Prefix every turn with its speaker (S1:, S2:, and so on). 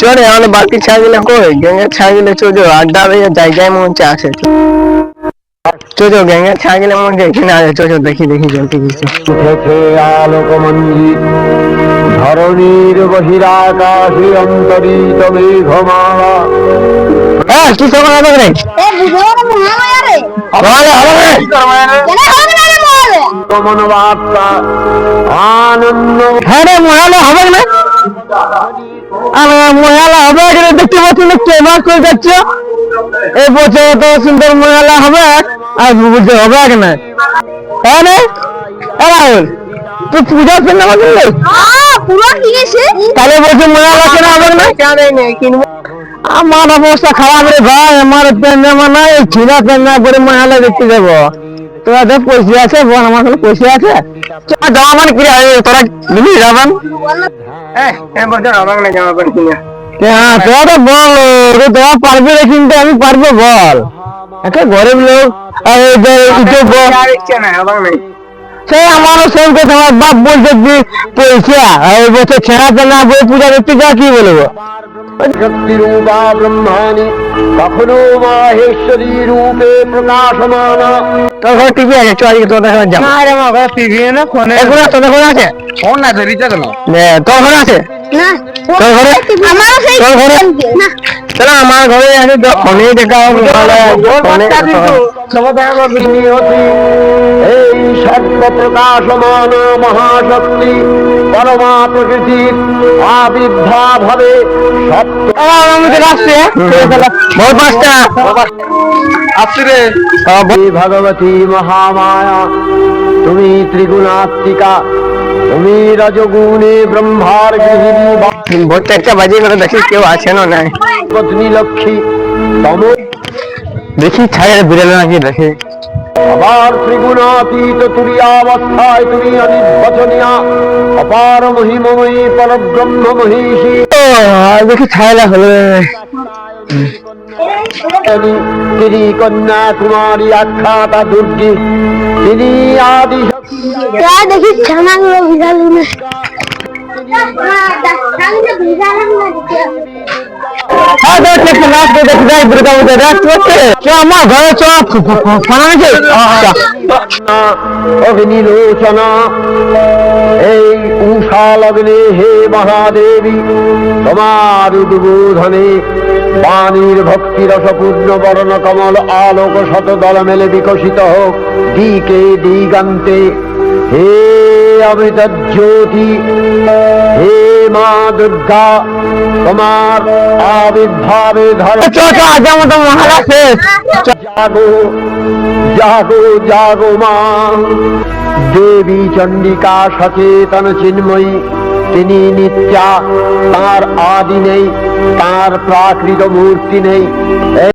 S1: চলে আমাদের বাকি ছাগলে কই গ্যাংয়ের ছাগলে চোজো আড্ডা দিয়ে জায়গায় মঞ্চে আসে চোজো গ্যাংয়ের ছাগলে মঞ্চে এখানে আসে চোজো দেখি দেখি জলদি কিছু
S2: উঠেছে আলোকমঞ্জি ধরণীর বহিরাকাশে অন্তরিত মেঘমালা।
S1: হ্যাঁ কি খবর হবে রে
S2: বার্তা আনন্দ
S1: হ্যাঁ রে মহালা হবে না মহালা হবে দেখতে পাচ্ছি না কেমন করে যাচ্ছে এই বছর তো সুন্দর মহালা হবে আর বুঝতে হবে না হ্যাঁ রে রাহুল তুই পূজা কেন হবে তাহলে বলছে মহালা কেন হবে না কিনবো আমার অবস্থা খারাপ রে ভাই আমার প্যান জামা নাই ছিঁড়া প্যান জামা পরে মহালা দেখতে যাবো তোরা তো পয়সা আছে বল আমার কাছে পয়সা আছে জামা মানে কি তোরা দিবি যাবেন তোরা তো বল তোরা পারবি রে কিনতে আমি পারবো বল একটা গরিব লোক সে আমারও সেম কথা আমার বাপ বলছে যে পয়সা ওই বছর ছেঁড়া পেনা বই পূজা দেখতে যা কি বলবো
S2: শক্তিরূপা ব্রহ্মাণি কখনো মাহেশ্বরী রূপে প্রকাশমানা।
S1: তোর ঘরে টিভি আছে চল আজকে তোর দেখা যাবো।
S3: না রে আমার ঘরে টিভি না ফোনে
S1: এগুলো তোর ঘরে আছে
S3: ফোন না তো রিচার্জ না
S1: তোর ঘরে আছে তোর ঘরে তোর ঘরে চলো আমার ঘরে আছে ফোনে দেখা হবে
S3: সবাই দেখা করবি
S2: নিয়তি এই সর্ব প্রকাশমান মহাশক্তি পরমা প্রকৃতির আবির্ভাব হবে সত্য।
S1: আসছে বহুত পাঁচটা
S3: আসছি রে
S2: ভগবতী মহামায়া তুমি ত্রিগুণাত্মিকা তুমি রজগুণে ব্রহ্মার গৃহিণী
S1: ভোর 4টা বাজে করে দেখি কেউ আছে না নাই
S2: পত্নী লক্ষ্মী তম
S1: দেখি ছায়ের বিড়াল নাকি দেখি
S2: আবার ত্রিগুণাতীত তুরীয়াবস্থায় তুমি অনির্বচনীয়া অপার মহিমময়ী পরব্রহ্ম মহিষী
S1: দেখি ছায়লা হলো
S2: তিনি কন্যা কুমারী আখ্যাতা দুর্গী তিনি আদি
S4: দেখি ছানাগুলো বিড়াল
S1: আমার ঘরে
S2: অগ্নিলোচনা এই উষা লগ্নে হে মহাদেবী তোমার উদ্বোধনে বাণীর ভক্তি রসপূর্ণ বর্ণ কমল আলোক শত দল মেলে বিকশিত হোক দিকে দিগান্তে হে অমৃত জ্যোতি হে মা দুর্গা তোমার আবির্ভাবে জাগো জাগো জাগো মা দেবী চণ্ডিকা সচেতন চিন্ময়ী তিনি নিত্যা, তার আদি নেই, তার প্রাকৃত মূর্তি নেই।